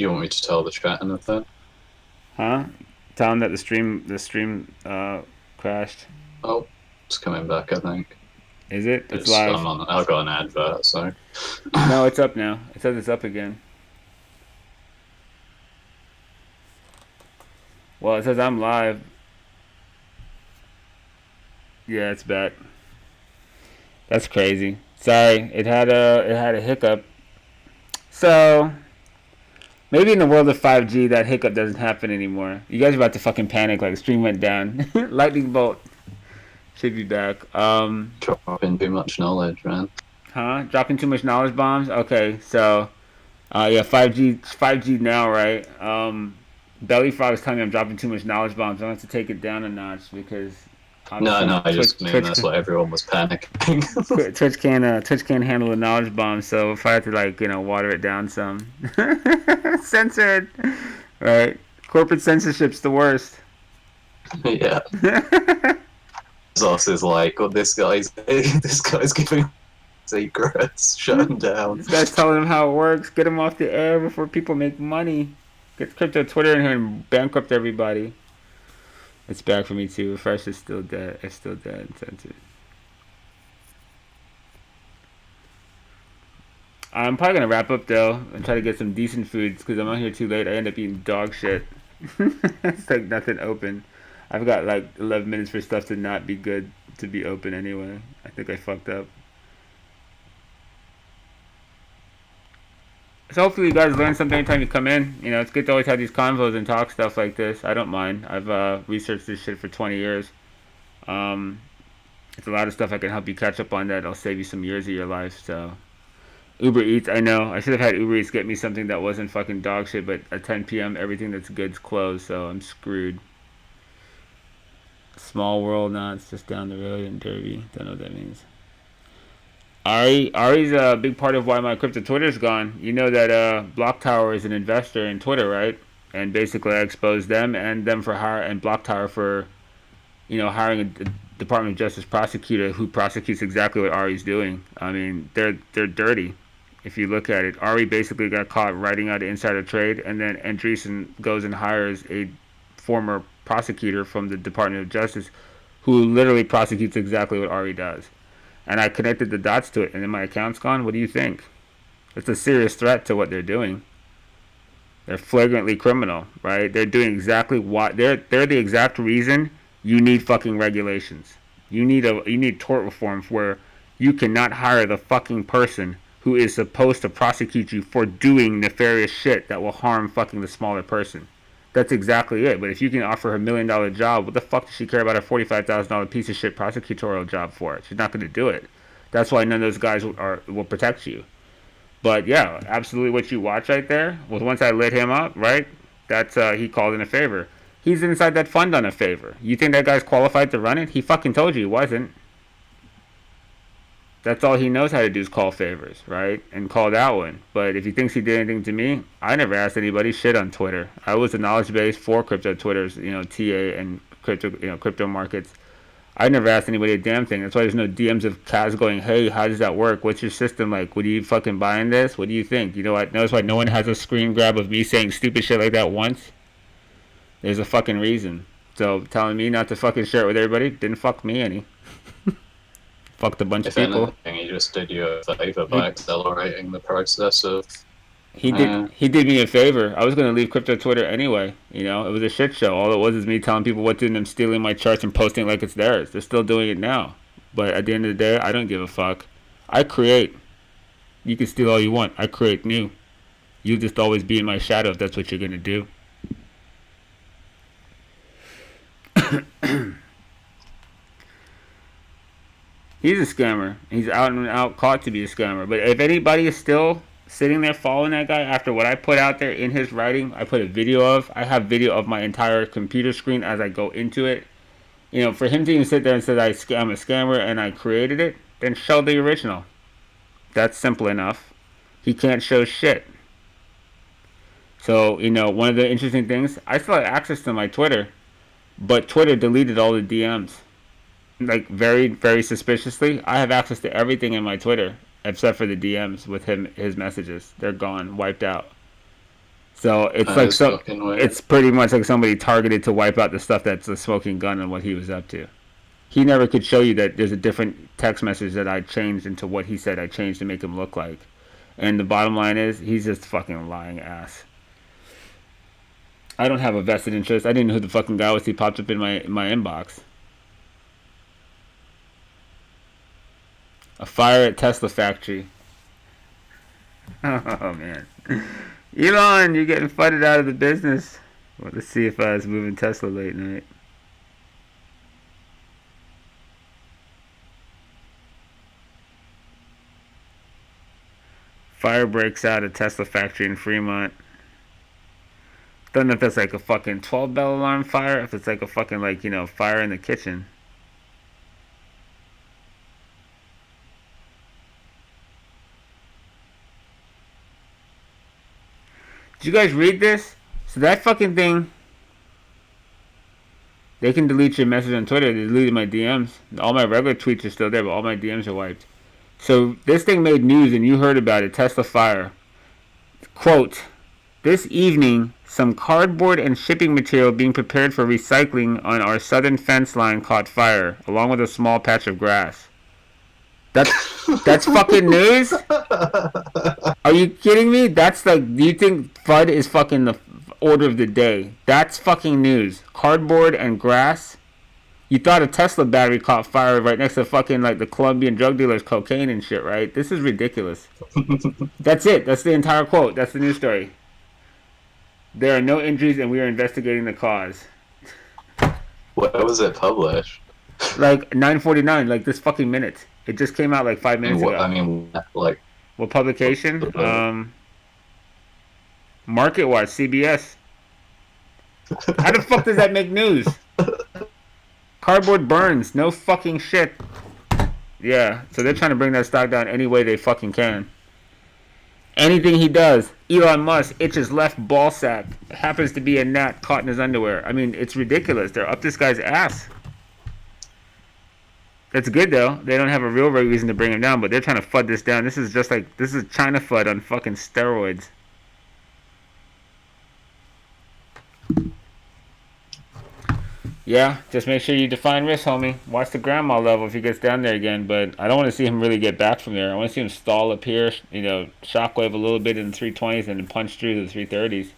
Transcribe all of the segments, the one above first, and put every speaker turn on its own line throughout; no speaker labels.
You want me to tell the chat anything?
Huh? Tell them that the stream crashed.
Oh, it's coming back, I think.
Is it? It's
It's
live.
I'm on. I've got an advert, so
No, it's up now. It says it's up again. Well, it says I'm live. Yeah, it's back. That's crazy. Sorry, it had a hiccup. So maybe in the world of 5G, that hiccup doesn't happen anymore. You guys are about to fucking panic. Like the stream went down. Lightning bolt should be back.
dropping too much knowledge, man.
Huh? Dropping too much knowledge bombs. Okay, so yeah, 5G now, right? Belly Frog is telling me I'm dropping too much knowledge bombs. I have to take it down a notch because
No,
obviously
no, I just mean that's what everyone was panicking.
Twitch can't handle the knowledge bomb. So if I have to water it down some, censored, right? Corporate censorship's the worst.
Yeah, Zos is like, "Oh, this guy's giving secrets. Shut him down."
This guy's telling them how it works. Get them off the air before people make money. Get crypto Twitter in here and bankrupt everybody. It's back for me too. Refresh is still dead. It's still dead. Censored. I'm probably gonna wrap up though and try to get some decent foods because I'm out here too late. I end up eating dog shit. It's like nothing open. I've got like 11 minutes for stuff to not be good to be open anyway. I think I fucked up. So hopefully you guys learn something anytime you come in. It's good to always have these convos and talk stuff like this. I don't mind. I've researched this shit for 20 years. Um, it's a lot of stuff I can help you catch up on that'll save you some years of your life. So Uber Eats, I know. I should have had Uber Eats get me something that wasn't fucking dog shit, but at 10 p.m. everything that's good's closed, so I'm screwed. Small world, nah, it's just down the road in Derby. Don't know what that means. Ari's a big part of why my crypto Twitter's gone. You know that Block Tower is an investor in Twitter, right? And basically, I exposed them and them for hire and Block Tower for hiring a Department of Justice prosecutor who prosecutes exactly what Ari's doing. I mean, they're dirty. If you look at it, Ari basically got caught writing out an insider trade, and then Andreessen goes and hires a former prosecutor from the Department of Justice who literally prosecutes exactly what Ari does. And I connected the dots to it, and then my account's gone. What do you think? It's a serious threat to what they're doing. They're flagrantly criminal, right? They're doing exactly what they're the exact reason you need fucking regulations. You need tort reform where you cannot hire the fucking person who is supposed to prosecute you for doing nefarious shit that will harm fucking the smaller person. That's exactly it. But if you can offer her $1 million job, what the fuck does she care about a $45,000 piece of shit prosecutorial job for? She's not going to do it. That's why none of those guys will protect you. But yeah, absolutely what you watch right there was once I lit him up, right? That's he called in a favor. He's inside that fund on a favor. You think that guy's qualified to run it? He fucking told you he wasn't. That's all he knows how to do is call favors, right? And call that one. But if he thinks he did anything to me, I never asked anybody shit on Twitter. I was a knowledge base for crypto Twitter's, TA and crypto markets. I never asked anybody a damn thing. That's why there's no DMs of Kaz going, hey, how does that work? What's your system like? What are you fucking buying this? What do you think? You know what? Notice why no one has a screen grab of me saying stupid shit like that once? There's a fucking reason. So telling me not to fucking share it with everybody didn't fuck me any. Fucked a bunch of
If
people.
anything, he just did you a favor by
He
accelerating the process of.
he did
Uh,
he did me a favor. I was gonna leave crypto Twitter anyway. It was a shit show. All it was is me telling people what to do and them stealing my charts and posting like it's theirs. They're still doing it now. But at the end of the day, I don't give a fuck. I create. You can steal all you want. I create new. You just always be in my shadow if that's what you're gonna do. He's a scammer. He's out and out caught to be a scammer. But if anybody is still sitting there following that guy after what I put out there in his writing, I put a video of. I have video of my entire computer screen as I go into it. For him to even sit there and say I'm a scammer and I created it, then show the original. That's simple enough. He can't show shit. So, one of the interesting things, I still have access to my Twitter, but Twitter deleted all the DMs. Like, very, very suspiciously, I have access to everything in my Twitter except for the DMs with his messages. They're gone, wiped out. So it's
That
like
is fucking weird.
it's pretty much like somebody targeted to wipe out the stuff that's a smoking gun and what he was up to. He never could show you that there's a different text message that I changed into what he said I changed to make him look like. And the bottom line is, he's just fucking lying ass. I don't have a vested interest. I didn't know who the fucking guy was. He popped up in my inbox. A fire at Tesla factory. Oh man, Elon, you're getting flooded out of the business. Well, let's see if I was moving Tesla late night. Fire breaks out at Tesla factory in Fremont. Don't know if that's like a fucking 12 bell alarm fire, if it's like a fucking like, fire in the kitchen. Did you guys read this? So that fucking thing, they can delete your message on Twitter. They deleted my DMs. All my regular tweets are still there, but all my DMs are wiped. So this thing made news and you heard about it. Tesla fire. Quote, this evening, some cardboard and shipping material being prepared for recycling on our southern fence line caught fire, along with a small patch of grass. That's fucking news? Are you kidding me? That's like, do you think FUD is fucking the order of the day? That's fucking news. Cardboard and grass? You thought a Tesla battery caught fire right next to fucking like the Colombian drug dealers' cocaine and shit, right? This is ridiculous. That's it. That's the entire quote. That's the news story. There are no injuries and we are investigating the cause.
What was it published?
Like 9:49, like this fucking minute. It just came out like 5 minutes ago.
I mean, like...
What publication? MarketWatch, CBS. How the fuck does that make news? Cardboard burns. No fucking shit. Yeah, so they're trying to bring that stock down any way they fucking can. Anything he does. Elon Musk itches left ball sack. Happens to be a gnat caught in his underwear. I mean, it's ridiculous. They're up this guy's ass. That's good though. They don't have a real reason to bring him down, but they're trying to FUD this down. This is just like, this is China FUD on fucking steroids. Yeah, just make sure you define risk, homie. Watch the grandma level if he gets down there again, but I don't want to see him really get back from there. I want to see him stall up here, shockwave a little bit in the 320s and then punch through the 330s.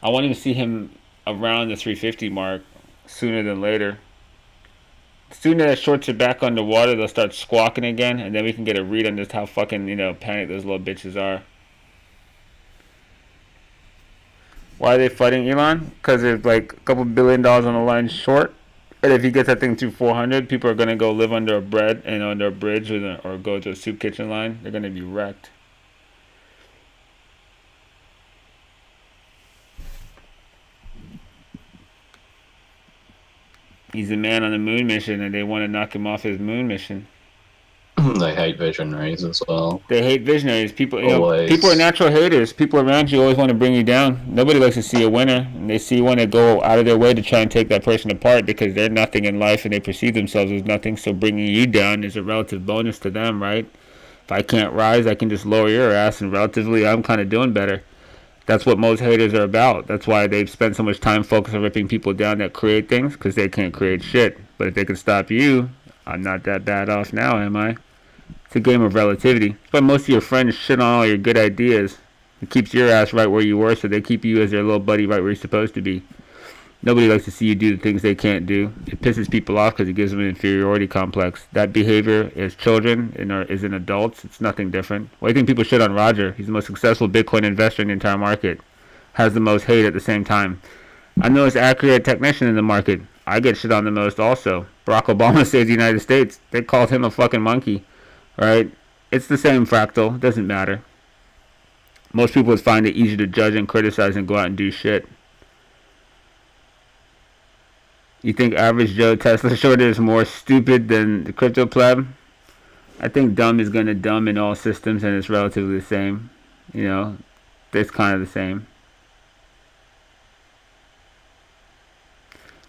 I want to see him around the 350 mark sooner than later. Soon as shorts are back underwater, they'll start squawking again, and then we can get a read on just how fucking, panicked those little bitches are. Why are they fighting Elon? Because there's like a couple $1 billion on the line short. And if he gets that thing through 400, people are going to go live under a bread and under a bridge or go to a soup kitchen line. They're going to be wrecked. He's a man on the moon mission, and they want to knock him off his moon mission.
They hate visionaries as well.
They hate visionaries. People, people are natural haters. People around you always want to bring you down. Nobody likes to see a winner, and they see one that go out of their way to try and take that person apart because they're nothing in life and they perceive themselves as nothing. So bringing you down is a relative bonus to them, right? If I can't rise, I can just lower your ass, and relatively, I'm kind of doing better. That's what most haters are about. That's why they've spent so much time focused on ripping people down that create things, because they can't create shit. But if they can stop you, I'm not that bad off now, am I? It's a game of relativity. That's why most of your friends shit on all your good ideas. It keeps your ass right where you were, so they keep you as their little buddy right where you're supposed to be. Nobody likes to see you do the things they can't do. It pisses people off because it gives them an inferiority complex. That behavior as children and is in adults. It's nothing different. Why do you think people shit on Roger? He's the most successful Bitcoin investor in the entire market. Has the most hate at the same time. I'm the most accurate technician in the market. I get shit on the most also. Barack Obama saved the United States. They called him a fucking monkey. Right? It's the same fractal. It doesn't matter. Most people would find it easy to judge and criticize and go out and do shit. You think average Joe Tesla shorter is more stupid than the crypto pleb? I think dumb is going to dumb in all systems, and it's relatively the same. It's kind of the same.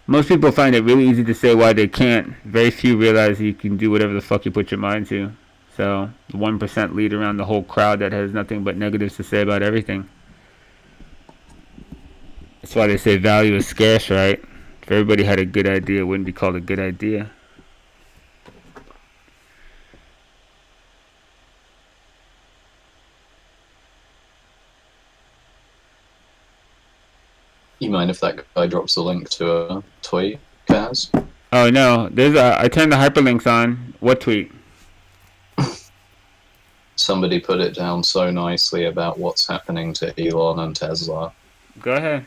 Most people find it really easy to say why they can't. Very few realize you can do whatever the fuck you put your mind to. So, the 1% lead around the whole crowd that has nothing but negatives to say about everything. That's why they say value is scarce, right? If everybody had a good idea, it wouldn't be called a good idea.
You mind if that guy drops a link to a tweet, Kaz?
Oh no, I turned the hyperlinks on. What tweet?
Somebody put it down so nicely about what's happening to Elon and Tesla.
Go ahead.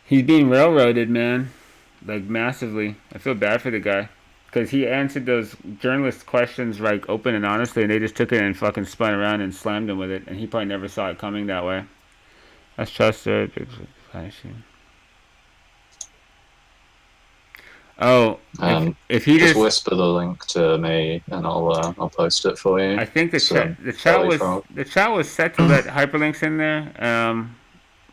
He's being railroaded, man. Like, massively. I feel bad for the guy. Because he answered those journalist questions, like, open and honestly, and they just took it and fucking spun around and slammed him with it. And he probably never saw it coming that way. That's trusted. Oh, if he
just whisper the link to me and I'll post it for you.
I think the chat was set to let hyperlinks in there.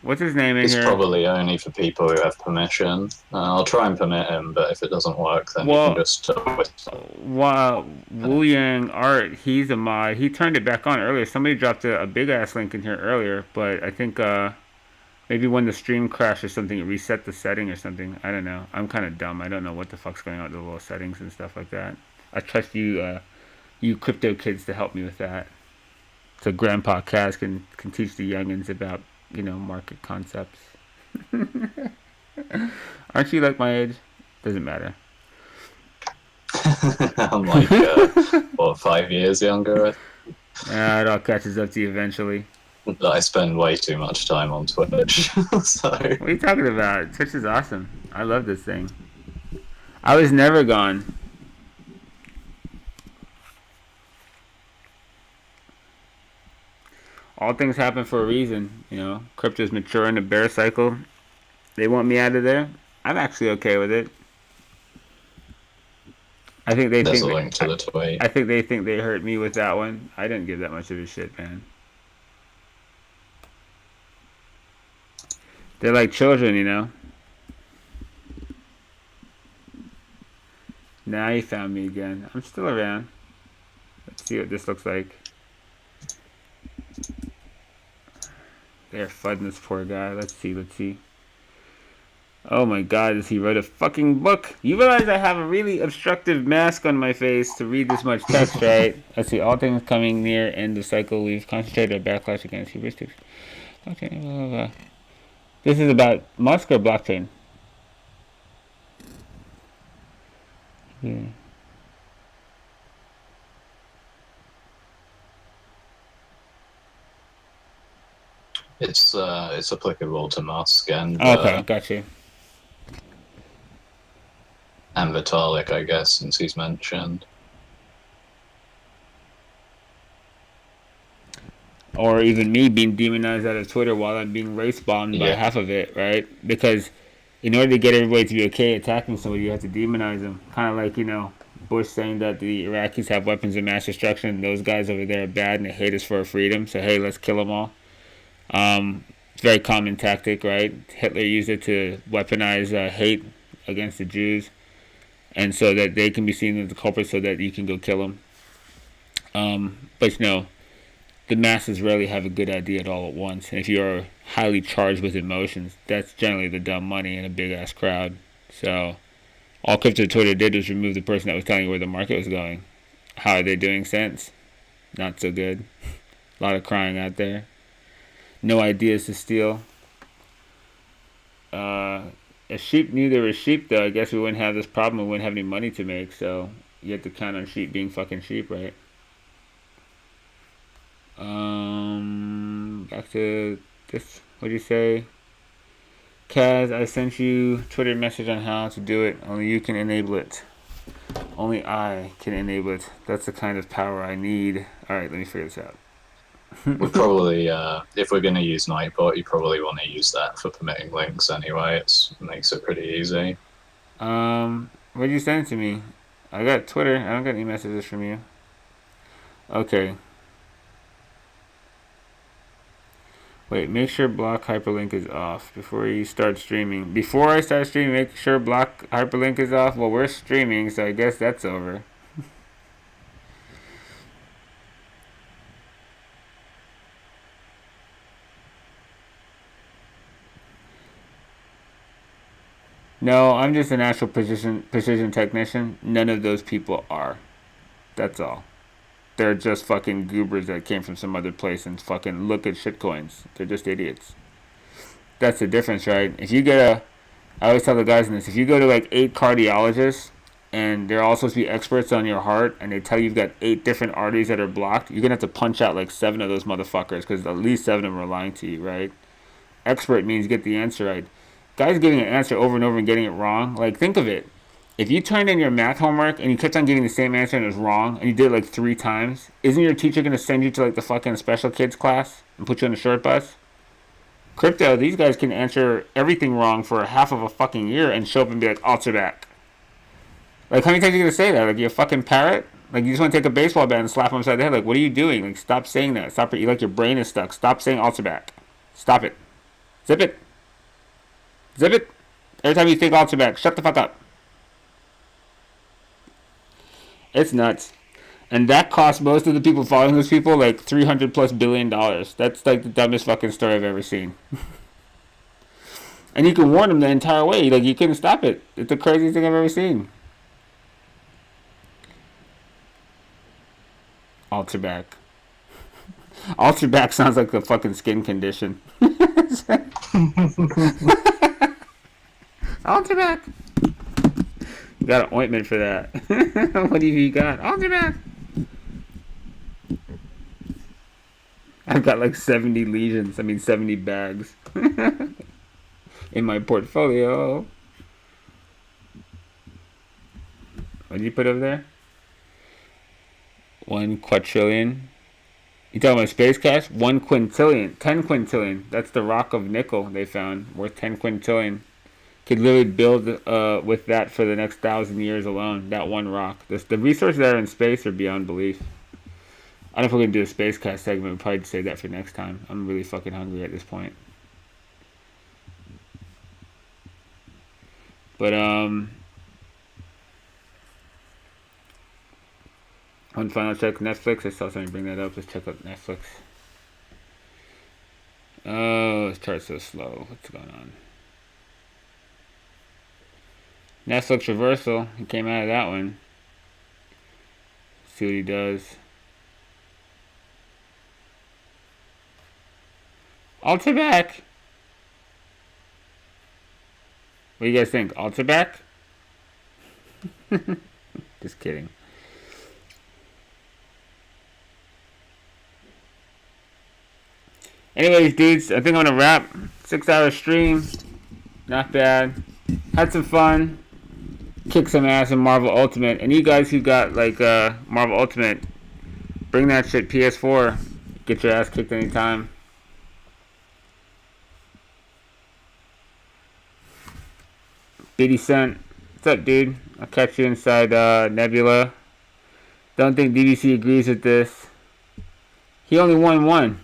What's his name in
it's
here?
It's probably only for people who have permission. I'll try and permit him, but if it doesn't work, then you can just whisper.
Wu Yang Art, he's a mod. He turned it back on earlier. Somebody dropped a big ass link in here earlier, but I think maybe when the stream crashed or something, it reset the setting or something. I don't know. I'm kind of dumb. I don't know what the fuck's going on with the little settings and stuff like that. I trust you, you crypto kids, to help me with that. So Grandpa Kaz can teach the youngins about, market concepts. Aren't you like my age? Doesn't matter.
I'm like, 5 years younger?
It all catches up to you eventually.
I spend way too much time on Twitch. So.
What are you talking about? Twitch is awesome. I love this thing. I was never gone. All things happen for a reason, Crypto's mature in a bear cycle. They want me out of there. I'm actually okay with it. I think they
There's a link to the tweet.
I think they hurt me with that one. I didn't give that much of a shit, man. They're like children, Now you found me again. I'm still around. Let's see what this looks like. They're fudding this poor guy. Let's see. Oh my god, he wrote a fucking book. You realize I have a really obstructive mask on my face to read this much text, right? Let's see. All things coming near end of cycle. We've concentrated our backlash against heuristics. Okay, blah, blah, blah. This is about Musk or blockchain? Yeah.
It's applicable to Musk and
okay, gotcha.
And Vitalik, I guess, since he's mentioned.
Or even me being demonized out of Twitter while I'm being race bombed by half of it, right? Because in order to get everybody to be okay attacking somebody, you have to demonize them. Kind of like, Bush saying that the Iraqis have weapons of mass destruction and those guys over there are bad and they hate us for our freedom. So, hey, let's kill them all. It's a very common tactic, right? Hitler used it to weaponize hate against the Jews. And so that they can be seen as the culprits so that you can go kill them. But, the masses rarely have a good idea at all at once. And if you're highly charged with emotions, that's generally the dumb money in a big-ass crowd. So all Crypto Twitter did was remove the person that was telling you where the market was going. How are they doing since? Not so good. A lot of crying out there. No ideas to steal. If sheep knew there were sheep, though, I guess we wouldn't have this problem. We wouldn't have any money to make. So you have to count on sheep being fucking sheep, right? Back to this. What do you say? Kaz, I sent you Twitter message on how to do it. Only you can enable it. Only I can enable it. That's the kind of power I need. Alright, let me figure this out.
We probably, if we're going to use Nightbot, you probably want to use that for permitting links anyway. It makes it pretty easy.
What did you send to me? I got Twitter. I don't got any messages from you. Okay. Wait, make sure block hyperlink is off before you start streaming. Before I start streaming, make sure block hyperlink is off. Well, we're streaming, so I guess that's over. No, I'm just an actual precision technician. None of those people are. That's all. They're just fucking goobers that came from some other place and fucking look at shitcoins. They're just idiots. That's the difference, right? If you get a, I always tell the guys in this, if you go to like 8 cardiologists and they're all supposed to be experts on your heart and they tell you you've got 8 different arteries that are blocked, you're gonna have to punch out like 7 of those motherfuckers because at least 7 of them are lying to you, right? Expert means get the answer right. Guys giving an answer over and over and getting it wrong, like think of it. If you turned in your math homework and you kept on getting the same answer and it was wrong and you did it like 3 times, isn't your teacher gonna send you to like the fucking special kids class and put you on the short bus? Crypto, these guys can answer everything wrong for half of a fucking year and show up and be like, odds are back. Like, how many times are you gonna say that? Like, you a fucking parrot? Like, you just want to take a baseball bat and slap him upside the head? Like, what are you doing? Like, stop saying that. Stop it. You like your brain is stuck. Stop saying odds are back. Stop it. Zip it. Zip it. Every time you think odds are back, shut the fuck up. It's nuts. And that cost most of the people following those people like $300+ billion. That's like the dumbest fucking story I've ever seen. And you can warn them the entire way. Like, you couldn't stop it. It's the craziest thing I've ever seen. Alter back. Alter back sounds like a fucking skin condition. Alter back. Got an ointment for that. What have you got? Alter back. I've got like 70 lesions. I mean 70 bags in my portfolio. What did you put over there? 1 quadrillion. You talking about space cash? 1 quintillion. 10 quintillion. That's the rock of nickel they found. Worth 10 quintillion. Could literally build with that for the next 1,000 years alone. That one rock. The resources that are in space are beyond belief. I don't know if we're going to do a space cast segment. We'll probably save that for next time. I'm really fucking hungry at this point. But, one final check. Netflix. I saw somebody bring that up. Let's check out Netflix. Oh, this chart's so slow. What's going on? Netflix reversal. He came out of that one. See what he does. Alter back. What do you guys think? Alter back? Just kidding. Anyways, dudes, I think I'm gonna wrap. 6-hour stream. Not bad. Had some fun. Kick some ass in Marvel Ultimate. And you guys who got like Marvel Ultimate, bring that shit PS4. Get your ass kicked anytime. Biddy Cent. What's up, dude? I'll catch you inside Nebula. Don't think DDC agrees with this. He only won one.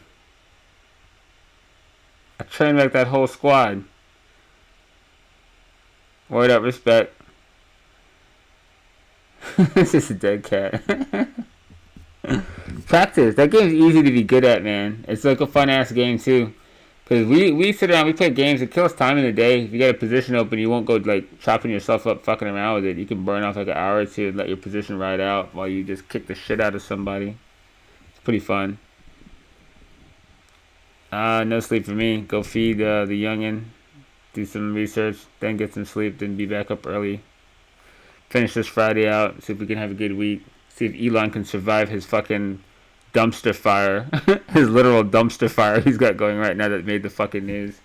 I train wrecked that whole squad. Word up, respect. This is a dead cat. Practice. That game's easy to be good at, man. It's like a fun ass game too. Cause we sit around, we play games. It kills time in the day. If you got a position open, you won't go like chopping yourself up, fucking around with it. You can burn off like an hour or two and let your position ride out while you just kick the shit out of somebody. It's pretty fun. No sleep for me. Go feed the youngin. Do some research, then get some sleep, then be back up early. Finish this Friday out. See if we can have a good week. See if Elon can survive his fucking dumpster fire. His literal dumpster fire he's got going right now that made the fucking news.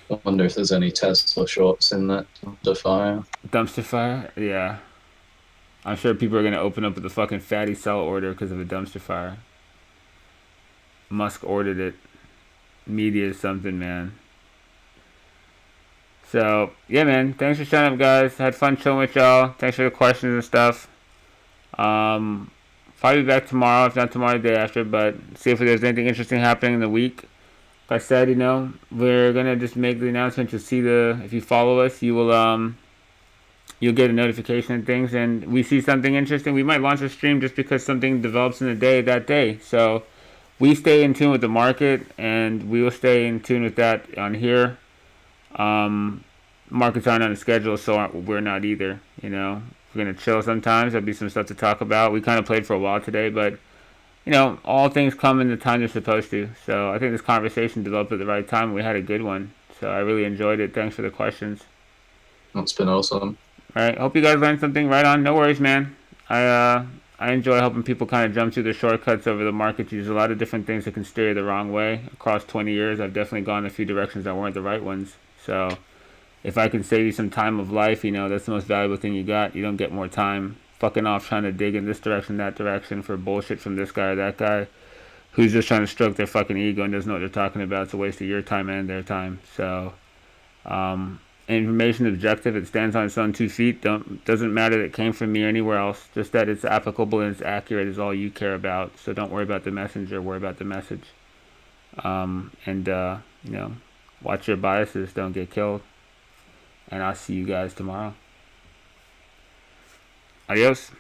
I wonder if there's any Tesla shorts in that dumpster fire.
Dumpster fire? Yeah. I'm sure people are going to open up with a fucking fatty sell order because of a dumpster fire. Musk ordered it. Media is something, man. So, yeah, man. Thanks for showing up, guys. Had fun chilling with y'all. Thanks for the questions and stuff. Probably be back tomorrow, if not tomorrow, the day after. But see if there's anything interesting happening in the week. Like I said, we're gonna just make the announcement. You'll see if you follow us, you will you'll get a notification and things. And we see something interesting, we might launch a stream just because something develops in the day that day. So we stay in tune with the market, and we will stay in tune with that on here. Um, Markets aren't on a schedule, so we're not either. You know, we're gonna chill sometimes. There'll be some stuff to talk about. We kind of played for a while today, but all things come in the time they're supposed to. So I think this conversation developed at the right time. We had a good one, so I really enjoyed it. Thanks for the questions.
That's been awesome.
All right, hope you guys learned something. Right on. No worries, man. I enjoy helping people kind of jump through the shortcuts over the market. There's a lot of different things that can steer you the wrong way. Across 20 years, I've definitely gone a few directions that weren't the right ones. So if I can save you some time of life, that's the most valuable thing you got. You don't get more time fucking off trying to dig in this direction, that direction for bullshit from this guy or that guy who's just trying to stroke their fucking ego and doesn't know what they're talking about. It's a waste of your time and their time. So, um, information objective. It stands on its own 2 feet. Doesn't matter that it came from me or anywhere else. Just that it's applicable and it's accurate is all you care about. So don't worry about the messenger. Worry about the message. And watch your biases. Don't get killed. And I'll see you guys tomorrow. Adios.